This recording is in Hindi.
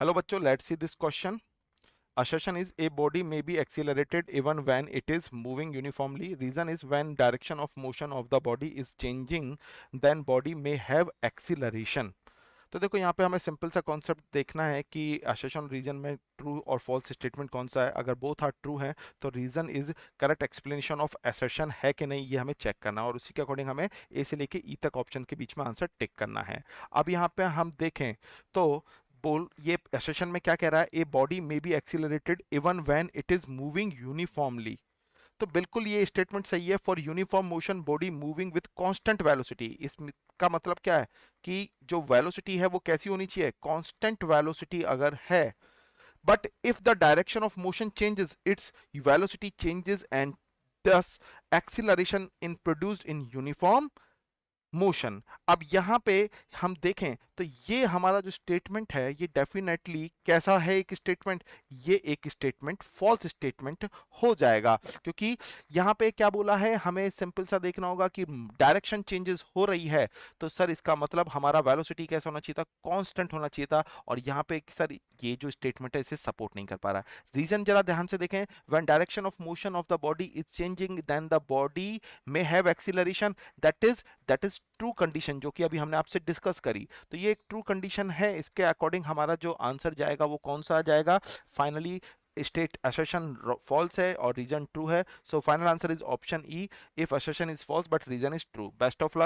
हेलो बच्चों, let's see this question. Assertion is a body may be accelerated even when it is moving uniformly. Reason is when direction of motion of the body is changing, then body may have acceleration. तो देखो यहाँ पे हमें सिंपल सा कॉन्सेप्ट देखना है कि assertion रीजन में ट्रू और फॉल्स स्टेटमेंट कौन सा है. अगर बोथ आर ट्रू हैं तो reason is correct explanation of assertion है कि नहीं, ये हमें चेक करना है और उसी के अकॉर्डिंग हमें ए से लेके ई तक ऑप्शन के बीच में आंसर टिक करना है. अब यहाँ पे हम देखें तो बोल ये assertion में क्या कह रहा है, a body may be accelerated even when it is moving uniformly. तो बिल्कुल ये स्टेटमेंट सही है. For uniform motion body moving with constant velocity. इसका मतलब क्या है कि जो वेलोसिटी है वो कैसी होनी चाहिए, कांस्टेंट वेलोसिटी अगर है. But if the direction of motion changes, its velocity changes and thus acceleration in produced in uniform motion. अब यहां पे हम देखें तो ये हमारा जो स्टेटमेंट है ये डेफिनेटली कैसा है, एक स्टेटमेंट, ये एक स्टेटमेंट फॉल्स स्टेटमेंट हो जाएगा. क्योंकि यहां पे क्या बोला है, हमें सिंपल सा देखना होगा कि डायरेक्शन चेंजेस हो रही है तो सर इसका मतलब हमारा वेलोसिटी कैसा होना चाहिए था, कांस्टेंट होना चाहिए था. और यहां पे सर ये जो स्टेटमेंट है इसे सपोर्ट नहीं कर पा रहा है. रीजन जरा ध्यान से देखें. When direction of motion of the body is changing then the body may have acceleration. That is true condition जो कि अभी हमने आपसे डिस्कस करी. तो ये एक ट्रू कंडीशन है. इसके अकॉर्डिंग हमारा जो आंसर जाएगा वो कौन सा आ जाएगा, फाइनली स्टेट assertion false है और रीजन ट्रू है. So final answer is option E, if assertion इज false but reason is true. Best of luck.